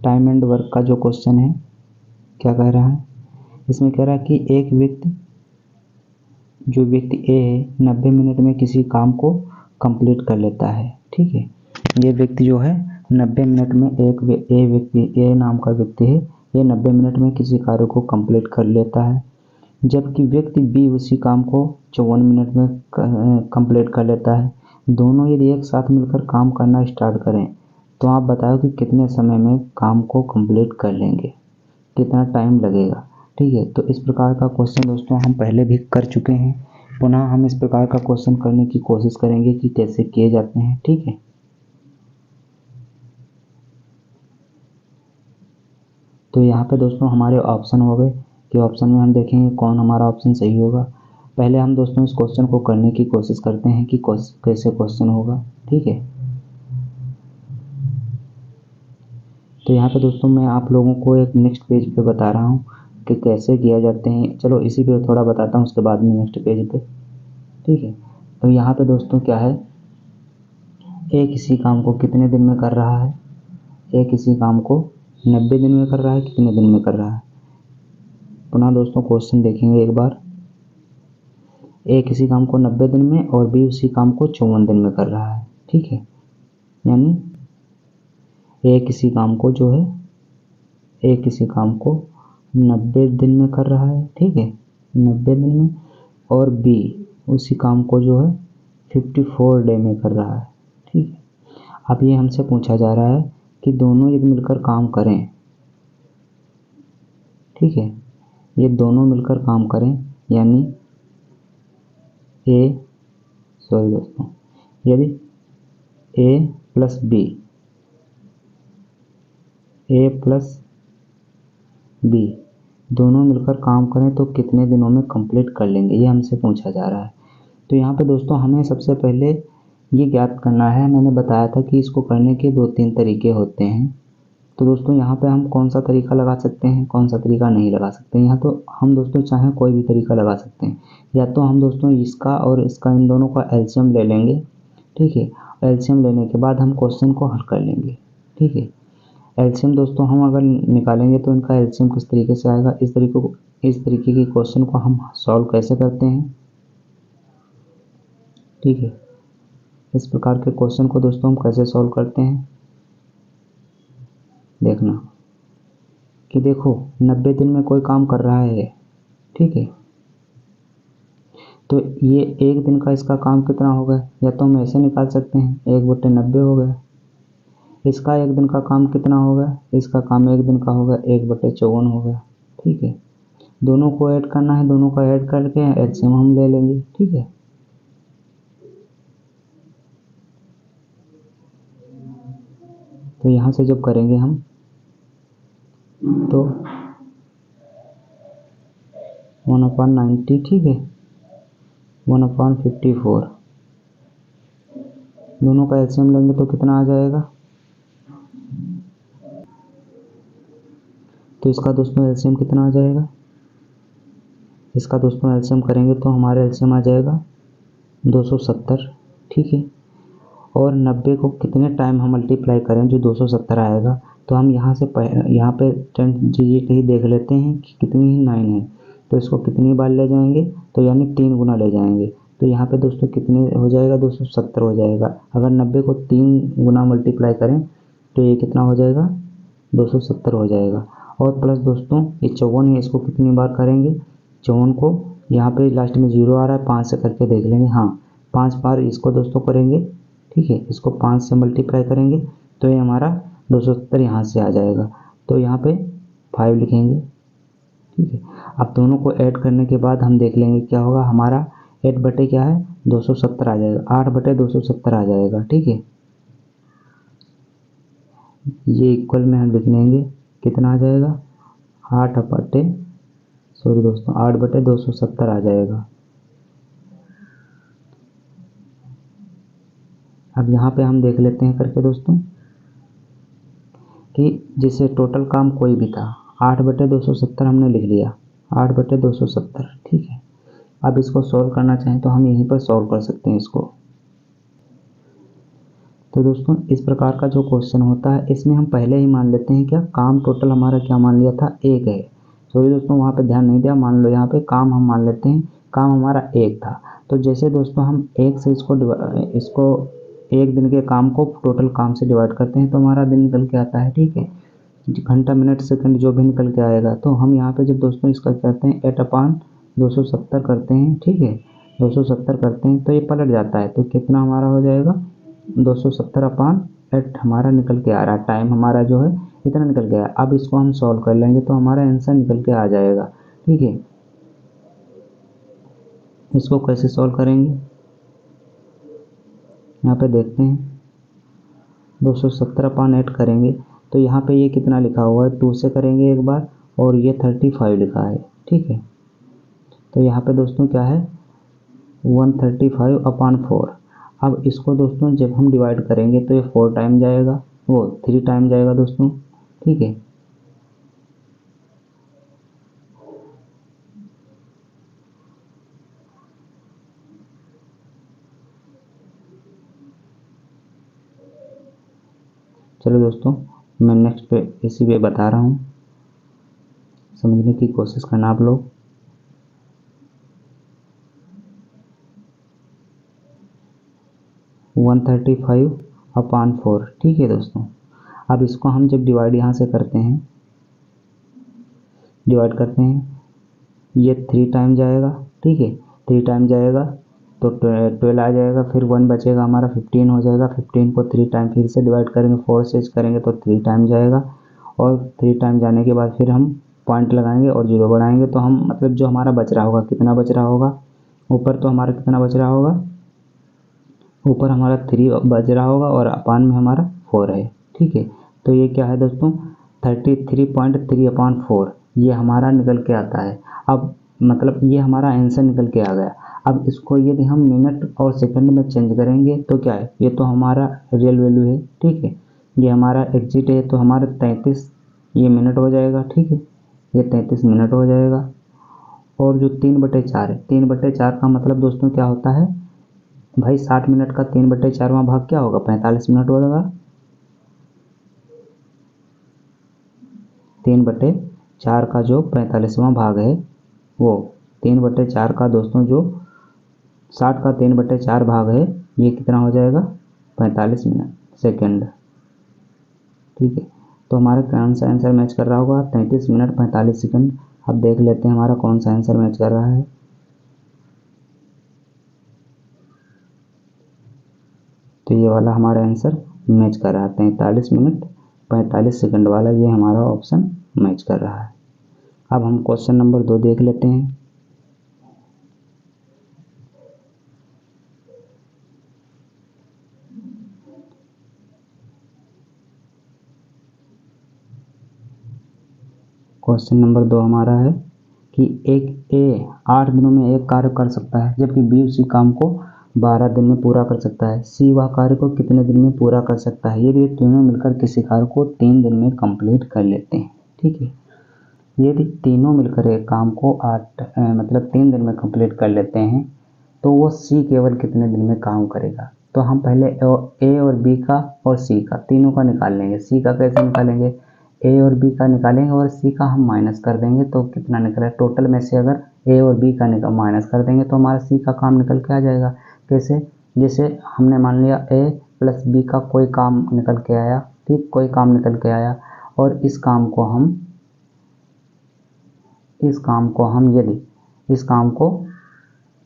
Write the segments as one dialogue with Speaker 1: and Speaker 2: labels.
Speaker 1: Time and work का जो question है क्या कह रहा है, इसमें कह रहा है कि एक व्यक्ति ए है 90 मिनट में किसी काम को कंप्लीट कर लेता है। ठीक है, ये व्यक्ति जो है 90 मिनट में ए नाम का व्यक्ति है, ये 90 मिनट में किसी कार्य को कंप्लीट कर लेता है, जबकि व्यक्ति बी उसी काम को 54 मिनट में कंप्लीट कर लेता है। दोनों यदि एक साथ मिलकर काम करना स्टार्ट करें तो आप बताओ कि कितने समय में काम को कंप्लीट कर लेंगे, कितना टाइम लगेगा। ठीक है, तो इस प्रकार का क्वेश्चन दोस्तों हम पहले भी कर चुके हैं, पुनः हम इस प्रकार का क्वेश्चन करने की कोशिश करेंगे कि कैसे किए जाते हैं। ठीक है, तो यहाँ पे दोस्तों हमारे ऑप्शन हो गए कि ऑप्शन में हम देखेंगे कौन हमारा ऑप्शन सही होगा। पहले हम दोस्तों इस क्वेश्चन को करने की कोशिश करते हैं कि कैसे क्वेश्चन होगा। ठीक है, तो यहाँ पे दोस्तों मैं आप लोगों को एक नेक्स्ट पेज पे बता रहा हूँ कि कैसे किया जाते हैं। चलो इसी पे थोड़ा बताता हूँ, उसके बाद में नेक्स्ट पेज पे। ठीक है, तो यहाँ पे दोस्तों क्या है, ए किसी काम को कितने दिन में कर रहा है, ए किसी काम को 90 दिन में कर रहा है, कितने दिन में कर रहा है। पुनः दोस्तों क्वेश्चन देखेंगे एक बार, ए किसी काम को 90 दिन में और बी उसी काम को 54 दिन में कर रहा है। ठीक है, यानी ए किसी काम को जो है, ए किसी काम को 90 दिन में कर रहा है। ठीक है, 90 दिन में, और बी उसी काम को जो है 54 डे में कर रहा है। ठीक है, अब ये हमसे पूछा जा रहा है कि दोनों यदि मिलकर काम करें, ठीक है, ये दोनों मिलकर काम करें, यानी यदि ए प्लस बी दोनों मिलकर काम करें तो कितने दिनों में कंप्लीट कर लेंगे, ये हमसे पूछा जा रहा है। तो यहाँ पे दोस्तों हमें सबसे पहले ये ज्ञात करना है, मैंने बताया था कि इसको करने के 2-3 तरीके होते हैं। तो दोस्तों यहाँ पे हम कौन सा तरीका लगा सकते हैं, कौन सा तरीका नहीं लगा सकते। यहाँ तो हम दोस्तों चाहें कोई भी तरीका लगा सकते हैं, या तो हम दोस्तों इसका और इसका, इन दोनों का एलसीएम ले लेंगे। ठीक है, एलसीएम लेने के बाद हम क्वेश्चन को हल कर लेंगे। ठीक है, एलसीएम दोस्तों हम अगर निकालेंगे तो इनका एलसीएम किस तरीके से आएगा, इस तरीके के क्वेश्चन को हम सॉल्व कैसे करते हैं। ठीक है, इस प्रकार के क्वेश्चन को दोस्तों हम कैसे सॉल्व करते हैं, देखना कि देखो 90 दिन में कोई काम कर रहा है। ठीक है, तो ये एक दिन का इसका काम कितना हो गया, या तो हम ऐसे निकाल सकते हैं 1/90 हो गया। इसका एक दिन का काम कितना हो गया, इसका काम एक दिन का हो गया 1/54 हो गया। ठीक है, दोनों को ऐड करना है, दोनों का ऐड करके एलसीएम हम ले लेंगे। ठीक है, तो यहाँ से जब करेंगे हम तो 1/90, ठीक है, 1/54, दोनों का एलसीएम लेंगे तो कितना आ जाएगा। तो इसका दोस्तों एलसीएम कितना आ जाएगा, इसका दोस्तों एलसीएम करेंगे तो हमारा एलसीएम आ जाएगा 270। ठीक है, और 90 को कितने टाइम हम मल्टीप्लाई करें जो 270 आएगा, तो हम यहाँ पे 10 डिजिट ही देख लेते हैं कि कितनी ही 9 है, तो इसको कितनी बार ले जाएंगे, तो यानी 3 गुना ले जाएंगे। तो यहाँ पे दोस्तों कितने हो जाएगा, 270 हो जाएगा। अगर 90 को 3 गुना मल्टीप्लाई करें तो ये कितना हो जाएगा, 270 हो जाएगा। और प्लस दोस्तों ये 54 है, इसको कितनी बार करेंगे, 54 को यहाँ पे लास्ट में 0 आ रहा है, 5 से करके देख लेंगे। हाँ, 5 बार इसको दोस्तों करेंगे। ठीक है, इसको 5 से मल्टीप्लाई करेंगे तो ये हमारा 270 यहाँ से आ जाएगा, तो यहाँ पे 5 लिखेंगे। ठीक है, अब दोनों को ऐड करने के बाद हम देख लेंगे क्या होगा, हमारा 8 बटे क्या है 270 आ जाएगा, 8/270 आ जाएगा। ठीक है, ये इक्वल में हम लिख लेंगे कितना आ जाएगा, 8/270 आ जाएगा। अब यहाँ पे हम देख लेते हैं करके दोस्तों कि जैसे टोटल काम कोई भी था, 8/270 हमने लिख लिया, 8/270। ठीक है, अब इसको सॉल्व करना चाहें तो हम यहीं पर सॉल्व कर सकते हैं इसको। तो दोस्तों इस प्रकार का जो क्वेश्चन होता है इसमें हम पहले ही मान लेते हैं क्या, काम टोटल हमारा क्या मान लिया था, 1 है। सॉरी दोस्तों वहाँ पे ध्यान नहीं दिया, मान लो यहाँ पे काम हम मान लेते हैं, काम हमारा 1 था। तो जैसे दोस्तों हम 1 से इसको 1 दिन के काम को टोटल काम से डिवाइड करते हैं तो हमारा दिन निकल के आता है, ठीक है, घंटा मिनट सेकंड जो भी निकल के आएगा। तो हम यहाँ पे जब दोस्तों इसका करते हैं 8/270 करते हैं, ठीक है, 270 करते हैं तो ये पलट जाता है, तो कितना हमारा हो जाएगा, 270/8 हमारा निकल के आ रहा है। टाइम हमारा जो है इतना निकल गया। अब इसको हम सॉल्व कर लेंगे तो हमारा आंसर निकल के आ जाएगा, ठीक है। इसको कैसे सॉल्व करेंगे, यहाँ पे देखते हैं, 270/8 करेंगे तो यहाँ पे ये कितना लिखा हुआ है, 2 से करेंगे एक बार और ये 35 लिखा है, ठीक है। तो यहाँ पे दोस्तों क्या है, 135/4। अब इसको दोस्तों जब हम डिवाइड करेंगे तो ये 4 टाइम जाएगा, वो 3 टाइम जाएगा दोस्तों, ठीक है। चलो दोस्तों मैं नेक्स्ट पे इसी पे बता रहा हूँ, समझने की कोशिश करना आप लोग। वन 135/4, ठीक है दोस्तों। अब इसको हम जब डिवाइड यहाँ से करते हैं, डिवाइड करते हैं, ये 3 टाइम जाएगा, ठीक है, 3 टाइम जाएगा तो 12 आ जाएगा, फिर 1 बचेगा हमारा, 15 हो जाएगा। 15 को 3 टाइम फिर से डिवाइड करेंगे, 4 से करेंगे तो 3 टाइम जाएगा, और 3 टाइम जाने के बाद फिर हम पॉइंट लगाएंगे और 0 बढ़ाएंगे तो हम मतलब जो हमारा बच रहा होगा, कितना बच रहा होगा, ऊपर तो हमारा कितना बच रहा होगा, ऊपर हमारा 3 बच रहा होगा और अपान में हमारा 4 है, ठीक है। तो ये क्या है दोस्तों, 33.3/4 ये हमारा निकल के आता है। अब मतलब ये हमारा आंसर निकल के आ गया। अब इसको यदि हम मिनट और सेकंड में चेंज करेंगे तो क्या है, ये तो हमारा रियल वैल्यू है, ठीक है, ये हमारा एग्जिट है तो हमारा 33 ये मिनट हो जाएगा, ठीक है, ये 33 मिनट हो जाएगा। और जो 3/4 है, 3/4 का मतलब दोस्तों क्या होता है भाई, 60 मिनट का 3/4वां भाग क्या होगा, 45 मिनट होगा। 3/4 का जो 45वां भाग है वो 3/4 का दोस्तों जो 60 का 3/4 भाग है ये कितना हो जाएगा, 45 मिनट सेकंड, ठीक है। तो हमारा कौन सा आंसर मैच कर रहा होगा, 33 मिनट 45 सेकंड। अब देख लेते हैं हमारा कौन सा आंसर मैच कर रहा है। तो ये वाला हमारा आंसर मैच कर रहा है, 43 मिनट 45 सेकंड वाला ये हमारा ऑप्शन मैच कर रहा है। अब हम क्वेश्चन नंबर 2 देख लेते हैं। क्वेश्चन नंबर 2 हमारा है कि एक ए 8 दिनों में एक कार्य कर सकता है जबकि बी उसी काम को 12 दिन में पूरा कर सकता है। सी वह कार्य को कितने दिन में पूरा कर सकता है यदि ये तीनों मिलकर किसी कार्य को 3 दिन में कंप्लीट कर लेते हैं, ठीक है। यदि तीनों मिलकर एक काम को 3 दिन में कंप्लीट कर लेते हैं तो वो सी केवल कितने दिन में काम करेगा। तो हम पहले ए और बी का और सी का तीनों का निकाल लेंगे। सी का कैसे निकालेंगे, ए और बी का निकालेंगे और सी का हम माइनस कर देंगे तो कितना निकला, टोटल में से अगर ए और बी का माइनस कर देंगे तो हमारा सी का काम निकल के आ जाएगा। कैसे, जैसे हमने मान लिया ए प्लस बी का कोई काम निकल के आया, ठीक, कोई काम निकल के आया और इस काम को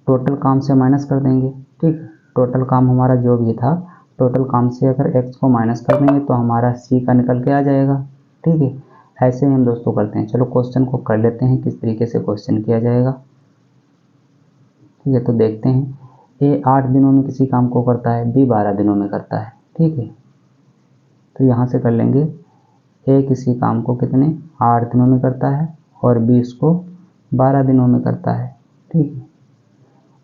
Speaker 1: टोटल काम से माइनस कर देंगे, ठीक। टोटल काम हमारा जो भी था, टोटल काम से अगर x को माइनस कर देंगे तो हमारा c का निकल के आ जाएगा, ठीक है। ऐसे ही हम दोस्तों करते हैं। चलो क्वेश्चन को कर लेते हैं किस तरीके से क्वेश्चन किया जाएगा, ठीक है। तो देखते हैं, a 8 दिनों में किसी काम को करता है, b 12 दिनों में करता है, ठीक है। तो यहाँ से कर लेंगे, a किसी काम को कितने 8 दिनों में करता है और b इसको 12 दिनों में करता है, ठीक है।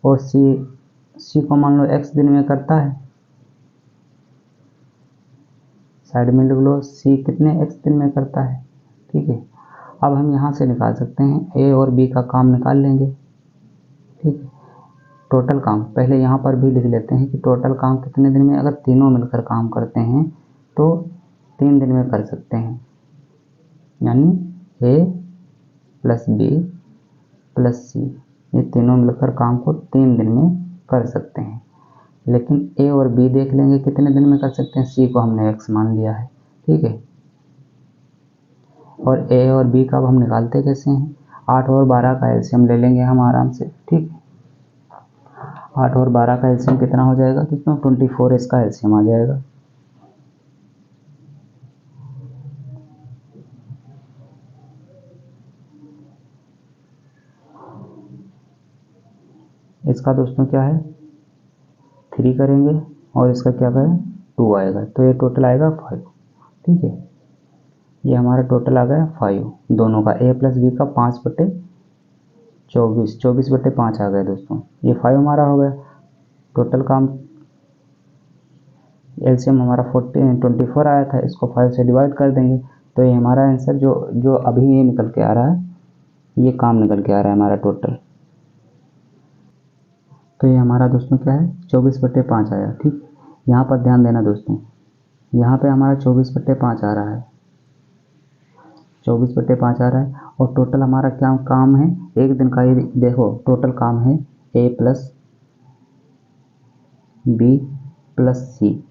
Speaker 1: और सी को मान लो x दिन में करता है, साइड में लिख लो सी कितने x दिन में करता है, ठीक है। अब हम यहाँ से निकाल सकते हैं, ए और बी का काम निकाल लेंगे, ठीक है। टोटल काम पहले यहाँ पर भी लिख लेते हैं कि टोटल काम कितने दिन में, अगर तीनों मिलकर काम करते हैं तो 3 दिन में कर सकते हैं, यानी ए प्लस बी प्लस सी, ये तीनों मिलकर काम को 3 दिन में कर सकते हैं। लेकिन ए और बी देख लेंगे कितने दिन में कर सकते हैं, सी को हमने एक्स मान लिया है, ठीक है। और ए और बी का अब हम निकालते कैसे हैं, 8 और 12 का एलसीएम ले लेंगे हम आराम से, ठीक है। 8 और 12 का एलसीएम कितना हो जाएगा दोस्तों, 24 इसका एलसीएम आ जाएगा। इसका दोस्तों क्या है 3 करेंगे और इसका क्या करें 2 आएगा, तो ये टोटल आएगा 5, ठीक है। ये हमारा टोटल आ गया 5 दोनों का, ए प्लस बी का 5/24, 24/5 आ गया दोस्तों, ये 5 हमारा हो गया। टोटल काम एलसीएम हमारा 24 आया था, इसको 5 से डिवाइड कर देंगे तो ये हमारा आंसर जो अभी ये निकल के आ रहा है, ये काम निकल के आ रहा है हमारा टोटल। तो ये हमारा दोस्तों क्या है 24/5 आया, ठीक। यहाँ पर ध्यान देना दोस्तों, यहाँ पे हमारा 24/5 आ रहा है, 24/5 आ रहा है। और टोटल हमारा क्या काम है, एक दिन का, ये देखो टोटल काम है ए प्लस बी प्लस सी,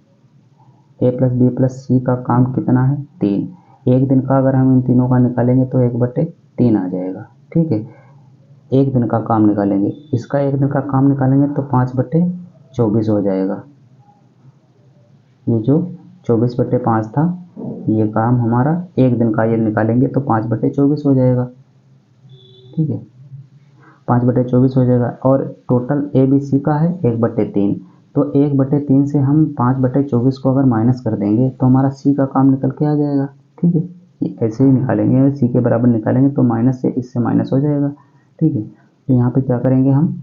Speaker 1: ए प्लस बी प्लस सी का काम कितना है 3। एक दिन का अगर हम इन तीनों का निकालेंगे तो 1/3 आ जाएगा, ठीक है। एक दिन का काम निकालेंगे, इसका एक दिन का काम निकालेंगे तो 5/24 हो जाएगा। ये जो 24/5 था, ये काम हमारा एक दिन का ये निकालेंगे तो 5/24 हो जाएगा, ठीक है। 5/24 हो जाएगा। और टोटल ए बी सी का है 1/3, तो 1/3 से हम 5/24 को अगर माइनस कर देंगे तो हमारा सी का काम निकल के आ जाएगा, ठीक है। ये ऐसे ही निकालेंगे, सी के बराबर निकालेंगे तो माइनस से इससे माइनस हो जाएगा, ठीक है। तो यहाँ पे क्या करेंगे हम,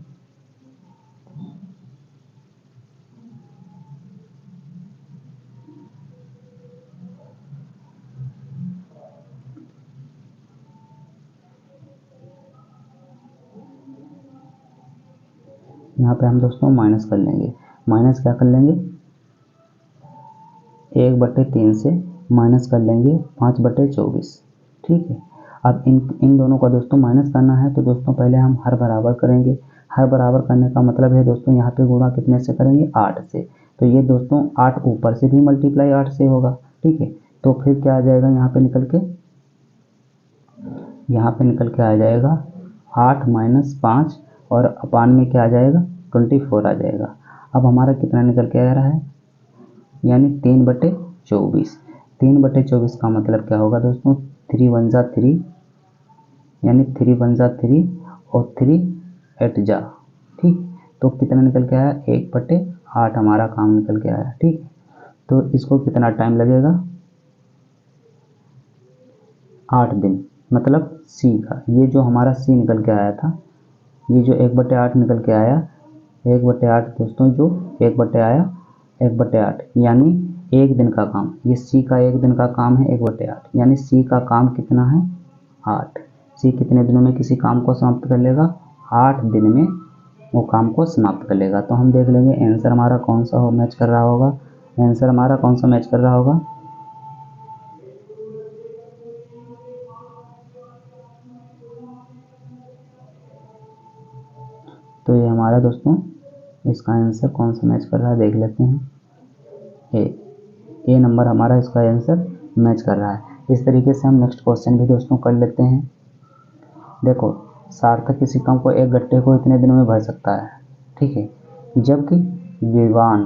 Speaker 1: यहाँ पे हम दोस्तों माइनस कर लेंगे। माइनस क्या कर लेंगे, 1/3 से माइनस कर लेंगे 5/24, ठीक है। अब इन दोनों का दोस्तों माइनस करना है तो दोस्तों पहले हम हर बराबर करेंगे। हर बराबर करने का मतलब है दोस्तों यहाँ पे गुणा कितने से करेंगे 8 से, तो ये दोस्तों 8 ऊपर से भी मल्टीप्लाई 8 से होगा, ठीक है। तो फिर क्या आ जाएगा यहाँ पे निकल के आ जाएगा 8 - 5 और अपान में क्या आ जाएगा 24 आ जाएगा। अब हमारा कितना निकल के आ रहा है, यानी 3/24। 3/24 का मतलब क्या होगा दोस्तों, 3 × 1 = 3, यानी 3 × 1 = 3 और 3 8 जा, ठीक। तो कितना निकल के आया 1/8 हमारा काम निकल के आया, ठीक। तो इसको कितना टाइम लगेगा 8 दिन, मतलब सी का, ये जो हमारा सी निकल के आया था, ये जो 1/8 निकल के आया, 1/8 दोस्तों जो 1/8 यानी एक दिन का काम, ये सी का एक दिन का काम है 1/8, यानी सी का काम कितना है 8। सी कितने दिनों में किसी काम को समाप्त कर लेगा, 8 दिन में वो काम को समाप्त कर लेगा। तो हम देख लेंगे आंसर हमारा कौन सा मैच कर रहा होगा, आंसर हमारा कौन सा मैच कर रहा होगा, तो ये हमारा दोस्तों इसका आंसर कौन सा मैच कर रहा है देख लेते हैं, ए नंबर हमारा इसका आंसर मैच कर रहा है। इस तरीके से हम नेक्स्ट क्वेश्चन भी दोस्तों कर लेते हैं। देखो सार्थक किसी काम को एक गट्टे को इतने दिनों में भर सकता है, ठीक है, जबकि विवान,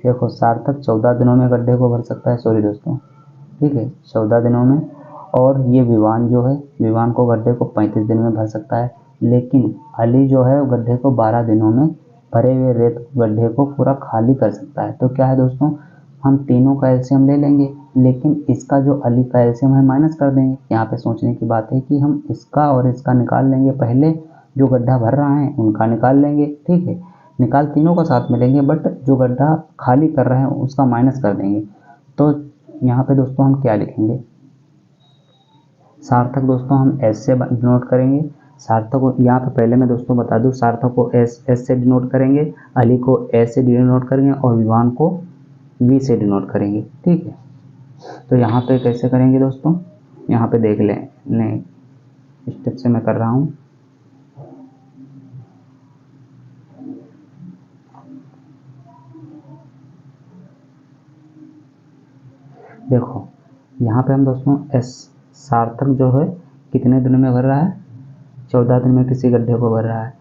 Speaker 1: देखो सार्थक 14 दिनों में गड्ढे को भर सकता है, सॉरी दोस्तों, ठीक है 14 दिनों में, और ये विवान जो है, विवान को गड्ढे को 35 दिन में भर सकता है। लेकिन अली जो है गड्ढे को 12 दिनों में भरे हुए रेत गड्ढे को पूरा खाली कर सकता है। तो क्या है दोस्तों, हम तीनों का एलसीएम ले लेंगे, लेकिन इसका जो अली का एलसीएम है माइनस कर देंगे। यहाँ पे सोचने की बात है कि हम इसका और इसका निकाल लेंगे, पहले जो गड्ढा भर रहा है उनका निकाल लेंगे, ठीक है, निकाल तीनों का साथ में लेंगे, बट जो गड्ढा खाली कर रहे हैं उसका माइनस कर देंगे। तो यहाँ पे दोस्तों हम क्या लिखेंगे, सार्थक दोस्तों हम ऐसे नोट करेंगे, सार्थक को यहाँ पे पहले मैं दोस्तों बता दूँ, सार्थक को एस से डिनोट करेंगे, अली को ए से डिनोट करेंगे और विवान को वी से डिनोट करेंगे। ठीक है, तो यहाँ पे कैसे करेंगे दोस्तों, यहाँ पे देख लें, नहीं स्टेप से मैं कर रहा हूँ। देखो यहाँ पे हम दोस्तों एस सार्थक जो है कितने दिन में भर रहा है, 14 दिन में किसी गड्ढे को भर रहा है।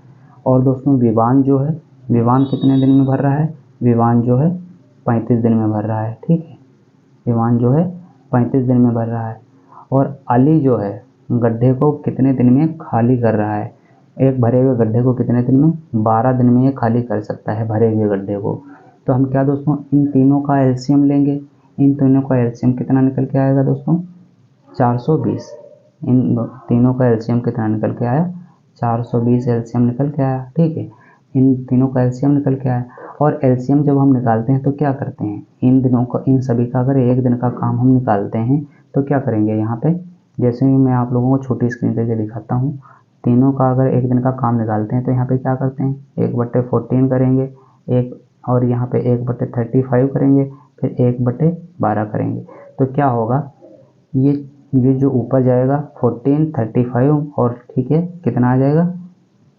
Speaker 1: और दोस्तों विवान जो है, विवान कितने दिन में भर रहा है, विवान जो है 35 दिन में भर रहा है। ठीक है, विवान जो है 35 दिन में भर रहा है। और अली जो है गड्ढे को कितने दिन में खाली कर रहा है, एक भरे हुए गड्ढे को कितने दिन में, 12 दिन में ये खाली कर सकता है भरे हुए गड्ढे को। तो हम क्या दोस्तों इन तीनों का एलसीएम लेंगे, इन तीनों का एलसीएम कितना निकल के आएगा दोस्तों, 420। इन तीनों का एलसीएम कितना निकल के आया, 420 एलसीएम निकल के आया। ठीक है, इन तीनों का एलसीएम निकल के आया। और एलसीएम जब हम निकालते हैं तो क्या करते हैं, इन दिनों का, इन सभी का अगर एक दिन का काम हम निकालते हैं तो क्या करेंगे, यहाँ पे जैसे ही मैं आप लोगों को छोटी स्क्रीन पे दिखाता हूँ, तीनों का अगर एक दिन का काम निकालते हैं तो यहाँ पे क्या करते हैं, 1/14 करेंगे, एक और यहाँ पे 1/35 करेंगे, फिर 1/12 करेंगे। तो क्या होगा, ये जो ऊपर जाएगा 14, 35 और ठीक है कितना आ जाएगा,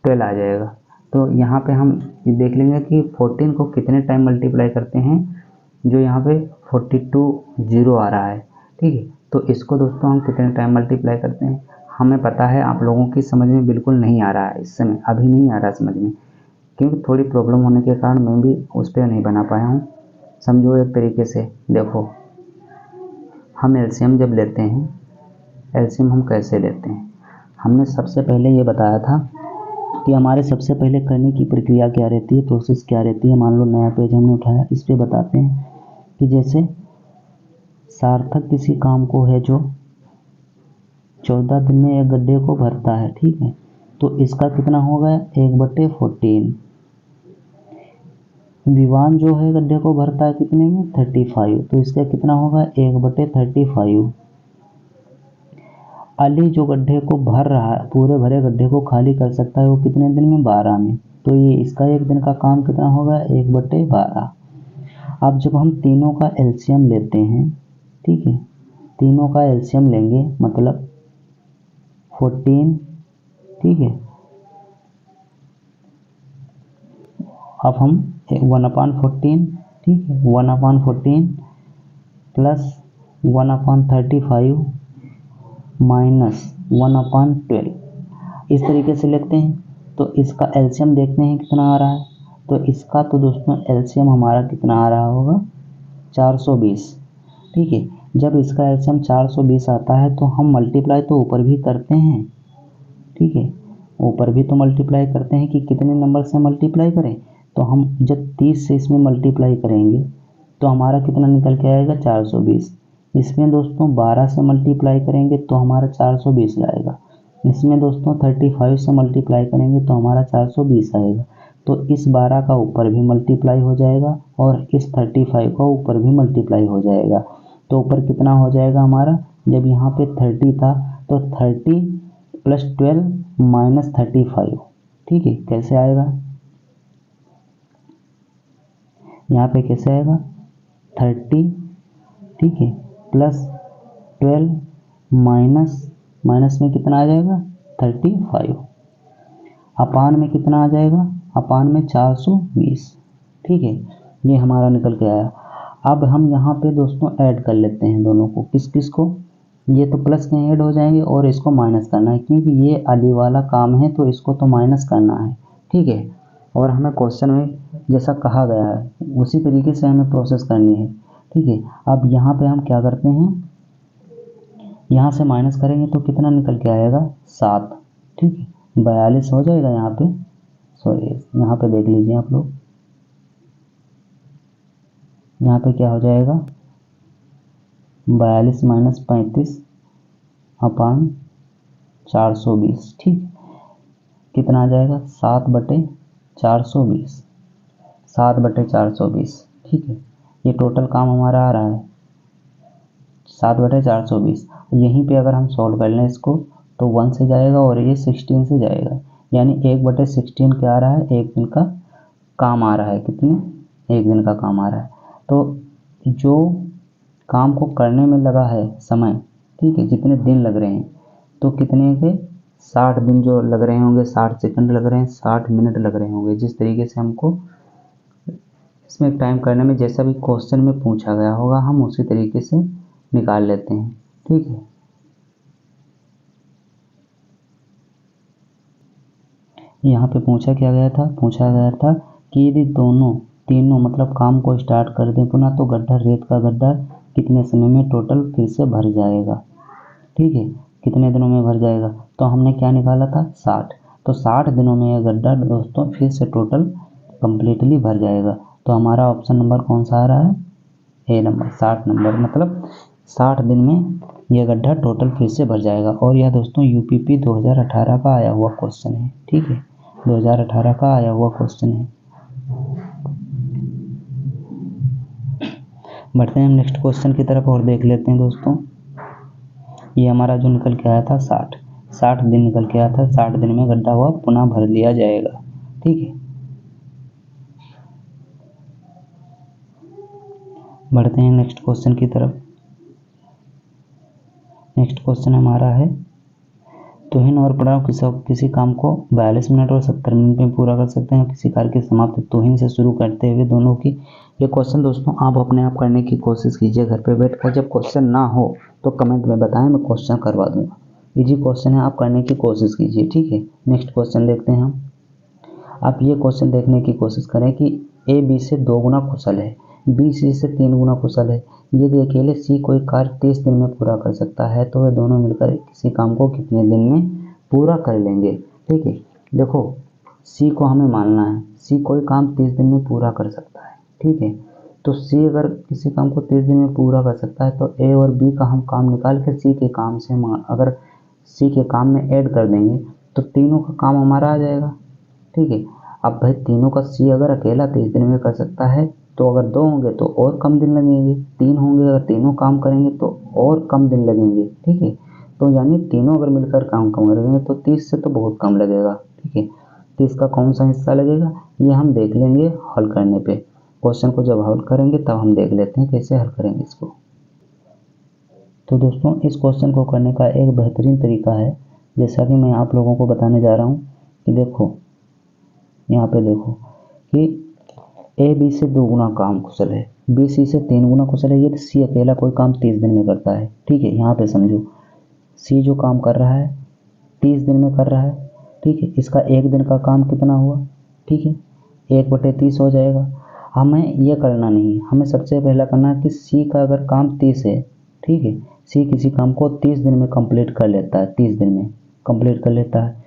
Speaker 1: 12 आ जाएगा। तो यहाँ पे हम देख लेंगे कि 14 को कितने टाइम मल्टीप्लाई करते हैं, जो यहाँ पे 42 0 आ रहा है। ठीक है, तो इसको दोस्तों हम कितने टाइम मल्टीप्लाई करते हैं, हमें पता है, आप लोगों की समझ में बिल्कुल नहीं आ रहा है इस समय, अभी नहीं आ रहा समझ में, क्योंकि थोड़ी प्रॉब्लम होने के कारण मैं भी उस पर नहीं बना पाया हूँ। समझो एक तरीके से, देखो हम एलसीएम जब लेते हैं, एलसीएम हम कैसे लेते हैं, हमने सबसे पहले ये बताया था कि हमारे सबसे पहले करने की प्रक्रिया क्या रहती है, प्रोसेस क्या रहती है। मान लो नया पेज हमने उठाया, इस पे बताते हैं कि जैसे सार्थक किसी काम को है जो 14 दिन में एक गड्ढे को भरता है। ठीक है, तो इसका कितना होगा, 1/14। विवान जो है गड्ढे को भरता है कितने में, 35, तो इसका कितना होगा, 1/35। अली जो गड्ढे को भर रहा है, पूरे भरे गड्ढे को खाली कर सकता है, वो कितने दिन में, 12 में। तो ये इसका एक दिन का काम कितना होगा, 1/12। अब जब हम तीनों का एलसीएम लेते हैं, ठीक है, तीनों का एलसीएम लेंगे मतलब 14, ठीक है, अब हम 1/14, ठीक है, 1/14 प्लस 1/35 माइनस 1/12 इस तरीके से लिखते हैं। तो इसका एलसीएम देखते हैं कितना आ रहा है, तो इसका तो दोस्तों एलसीएम हमारा कितना आ रहा होगा, 420। ठीक है, जब इसका एलसीएम 420 आता है तो हम मल्टीप्लाई तो ऊपर भी करते हैं। ठीक है, ऊपर भी तो मल्टीप्लाई करते हैं कि कितने नंबर से मल्टीप्लाई करें, तो हम जब 30 से इसमें मल्टीप्लाई करेंगे तो हमारा कितना निकल के आएगा, 420। इसमें दोस्तों 12 से मल्टीप्लाई करेंगे तो हमारा 420 आएगा। इसमें दोस्तों 35 से मल्टीप्लाई करेंगे तो हमारा 420 आएगा। तो इस 12 का ऊपर भी मल्टीप्लाई हो जाएगा और इस 35 का ऊपर भी मल्टीप्लाई हो जाएगा। तो ऊपर कितना हो जाएगा हमारा, जब यहाँ पे 30 था तो 30 + 12 - 35। ठीक है, कैसे आएगा, यहाँ पे कैसे आएगा, 30, ठीक है, + 12 माइनस में कितना आ जाएगा, 35, अपान में कितना आ जाएगा, अपान में 420। ठीक है, ये हमारा निकल के आया। अब हम यहाँ पे दोस्तों ऐड कर लेते हैं दोनों को, किस किस को, ये तो प्लस में ऐड हो जाएंगे और इसको माइनस करना है, क्योंकि ये अली वाला काम है तो इसको तो माइनस करना है। ठीक है, और हमें क्वेश्चन में जैसा कहा गया है उसी तरीके से हमें प्रोसेस करनी है। ठीक है, अब यहाँ पे हम क्या करते हैं, यहाँ से माइनस करेंगे तो कितना निकल के आएगा, 7। ठीक है, 42 हो जाएगा यहाँ पे, सॉरी यहाँ पे देख लीजिए आप लोग, यहाँ पे क्या हो जाएगा, 42 - 35 अपान 420। ठीक, कितना आ जाएगा, 7/420, 7/420। ठीक है, ये टोटल काम हमारा आ रहा है 7/420। यहीं पे अगर हम सॉल्व कर लें इसको तो 1 से जाएगा और ये 16 से जाएगा, यानी 1/16 क्या आ रहा है, एक दिन का काम आ रहा है। कितने, एक दिन का काम आ रहा है। तो जो काम को करने में लगा है समय, ठीक है, जितने दिन लग रहे हैं, तो कितने के 60 दिन जो लग रहे होंगे, 60 सेकंड लग रहे हैं, 60 मिनट लग रहे होंगे। जिस तरीके से हमको इसमें टाइम करने में जैसा भी क्वेश्चन में पूछा गया होगा हम उसी तरीके से निकाल लेते हैं, ठीक है। यहाँ पे पूछा गया था कि यदि तीनों मतलब काम को स्टार्ट कर दें पुनः तो गड्ढा, रेत का गड्ढा कितने समय में टोटल फिर से भर जाएगा, ठीक है, कितने दिनों में भर जाएगा। तो हमने क्या निकाला था, 60। तो 60 दिनों में यह गड्ढा दोस्तों फिर से टोटल कम्प्लीटली भर जाएगा। तो हमारा ऑप्शन नंबर कौन सा आ रहा है, ए नंबर, 60 नंबर, मतलब 60 दिन में यह गड्ढा टोटल फिर से भर जाएगा। और यह दोस्तों यूपीपी 2018 का आया हुआ क्वेश्चन है, ठीक है, 2018 का आया हुआ क्वेश्चन है। बढ़ते हैं हम नेक्स्ट क्वेश्चन की तरफ और देख लेते हैं दोस्तों। ये हमारा जो निकल के आया था 60 दिन निकल के आया था, 60 दिन में गड्ढा हुआ पुनः भर लिया जाएगा, ठीक है। बढ़ते हैं नेक्स्ट क्वेश्चन की तरफ। नेक्स्ट क्वेश्चन हमारा है, तुहिन और प्रणव किसी काम को 42 मिनट और 70 मिनट में पूरा कर सकते हैं। किसी कार्य की समाप्ति तुहिन से शुरू करते हुए दोनों की। ये क्वेश्चन दोस्तों आप अपने आप करने की कोशिश कीजिए घर पे बैठकर। जब क्वेश्चन ना हो तो कमेंट में बताएं, मैं क्वेश्चन करवा दूंगा। इजी क्वेश्चन है, आप करने की कोशिश कीजिए, ठीक है। नेक्स्ट क्वेश्चन देखते हैं हम। आप ये क्वेश्चन देखने की कोशिश करें कि ए बी से 2 गुना कुशल है, बी सी से 3 गुना कुशल है। यदि अकेले सी कोई कार्य 30 दिन में पूरा कर सकता है तो वे दोनों मिलकर किसी काम को कितने दिन में पूरा कर लेंगे, ठीक है। देखो सी को हमें मानना है, सी कोई काम 30 दिन में पूरा कर सकता है, ठीक है। तो सी अगर किसी काम को 30 दिन में पूरा कर सकता है तो ए और बी का हम काम निकाल के सी के काम से अगर सी के काम में ऐड कर देंगे तो तीनों का काम हमारा आ जाएगा, ठीक है। अब भाई तीनों का सी अगर अकेला 30 दिन में कर सकता है तो अगर 2 होंगे तो और कम दिन लगेंगे, 3 होंगे अगर तीनों काम करेंगे तो और कम दिन लगेंगे, ठीक है। तो यानी तीनों अगर मिलकर काम करेंगे तो 30 से तो बहुत कम लगेगा, ठीक है। 30 का कौन सा हिस्सा लगेगा ये हम देख लेंगे हल करने पे। क्वेश्चन को जब हल करेंगे तब हम देख लेते हैं कैसे हल करेंगे इसको। तो दोस्तों इस क्वेश्चन को करने का एक बेहतरीन तरीका है, जैसा कि मैं आप लोगों को बताने जा रहा हूँ कि देखो यहाँ पे देखो कि ए बी से 2 गुना काम कुशल है, बी सी से 3 गुना कुशल है। ये सी अकेला कोई काम 30 दिन में करता है, ठीक है। यहाँ पे समझो सी जो काम कर रहा है 30 दिन में कर रहा है, ठीक है। इसका एक दिन का काम कितना हुआ, ठीक है, 1/30 हो जाएगा। हमें ये करना नहीं, हमें सबसे पहला करना है कि सी का अगर काम 30 है, ठीक है, सी किसी काम को 30 दिन में कंप्लीट कर लेता है, 30 दिन में कंप्लीट कर लेता है।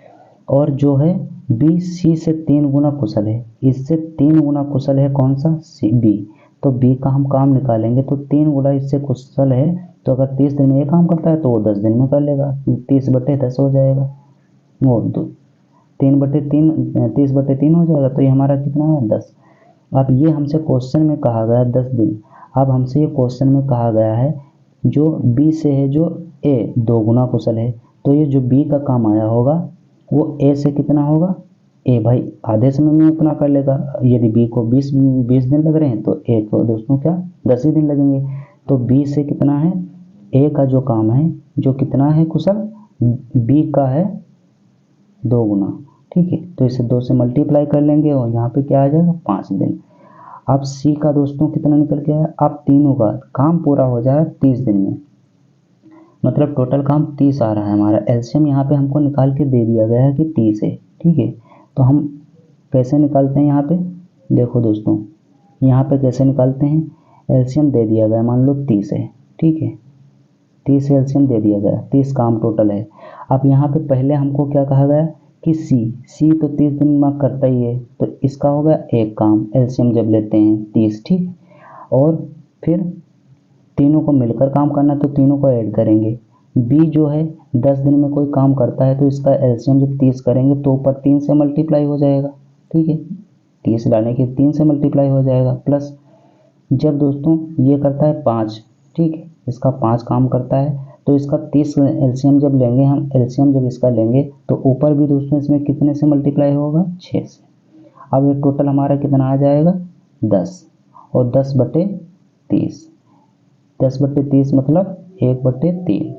Speaker 1: और जो है बी सी से 3 गुना कुशल है, इससे 3 गुना कुशल है कौन सा, सी बी। तो बी का हम काम निकालेंगे तो 3 गुना इससे कुशल है, तो अगर 30 दिन में ये काम करता है तो वो 10 दिन में कर लेगा, 30/10 हो जाएगा, वो 3/3 30/3 हो जाएगा। तो ये हमारा कितना है, 10। अब ये हमसे क्वेश्चन में कहा गया 10 दिन। अब हमसे ये क्वेश्चन में कहा गया है जो बी से है जो ए 2 गुना कुशल है, तो ये जो बी का काम आया होगा वो ए से कितना होगा, ए भाई आधे समय में उतना कर लेगा। यदि बी को 20 दिन लग रहे हैं तो ए को दोस्तों क्या 10 ही दिन लगेंगे। तो बी से कितना है, ए का जो काम है जो कितना है कुशल, बी का है 2 गुना, ठीक है। तो इसे 2 से मल्टीप्लाई कर लेंगे और यहाँ पे क्या आ जाएगा 5 दिन। अब सी का दोस्तों कितना निकल के आया, अब तीनों का काम पूरा हो जाए 30 दिन में, मतलब टोटल काम 30 आ रहा है हमारा। एलसीएम यहाँ पे हमको निकाल के दे दिया गया है कि 30 है, ठीक है। तो हम कैसे निकालते हैं यहाँ पे, देखो दोस्तों यहाँ पे कैसे निकालते हैं, एलसीएम दे दिया गया मान लो 30 है, ठीक है, 30 एलसीएम दे दिया गया, 30 काम टोटल है। अब यहाँ पे पहले हमको क्या कहा गया कि सी तो 30 दिन में करता ही है, तो इसका हो गया एक काम, एलसीएम जब लेते हैं 30, ठीक। और फिर तीनों को मिलकर काम करना तो तीनों को ऐड करेंगे। बी जो है 10 दिन में कोई काम करता है तो इसका एलसीएम जब 30 करेंगे तो ऊपर 3 से मल्टीप्लाई हो जाएगा, ठीक है, 30 लाने के 3 से मल्टीप्लाई हो जाएगा। प्लस जब दोस्तों ये करता है 5, ठीक है, इसका 5 काम करता है तो इसका 30 एलसीएम जब लेंगे हम, एलसीएम जब इसका लेंगे तो ऊपर भी दोस्तों इसमें कितने से मल्टीप्लाई होगा, 6 से। अब ये टोटल हमारा कितना आ जाएगा, 10, और 10/30, 10/30 मतलब 1/3,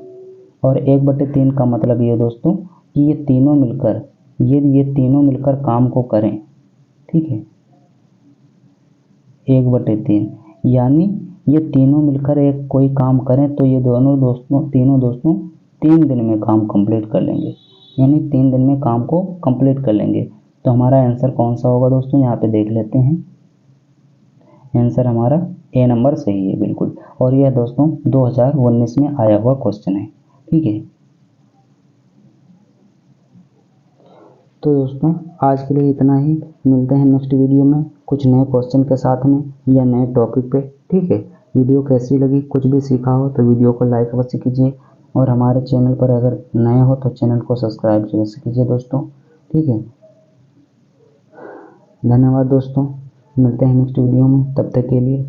Speaker 1: और 1/3 का मतलब ये दोस्तों कि ये तीनों मिलकर, ये तीनों मिलकर काम को करें, ठीक है, 1/3, यानी ये तीनों मिलकर एक कोई काम करें तो ये तीनों दोस्तों 3 दिन में काम कंप्लीट कर लेंगे, यानी 3 दिन में काम को कंप्लीट कर लेंगे। तो हमारा आंसर कौन सा होगा दोस्तों, यहाँ पे देख लेते हैं। आंसर हमारा ए नंबर सही है बिल्कुल, और यह दोस्तों 2019 में आया हुआ क्वेश्चन है, ठीक है। तो दोस्तों आज के लिए इतना ही, मिलते हैं नेक्स्ट वीडियो में कुछ नए क्वेश्चन के साथ में या नए टॉपिक पे, ठीक है। वीडियो कैसी लगी, कुछ भी सीखा हो तो वीडियो को लाइक अवश्य कीजिए, और हमारे चैनल पर अगर नए हो तो चैनल को सब्सक्राइब अवश्य कीजिए दोस्तों, ठीक है। धन्यवाद दोस्तों, मिलते हैं नेक्स्ट वीडियो में, तब तक के लिए।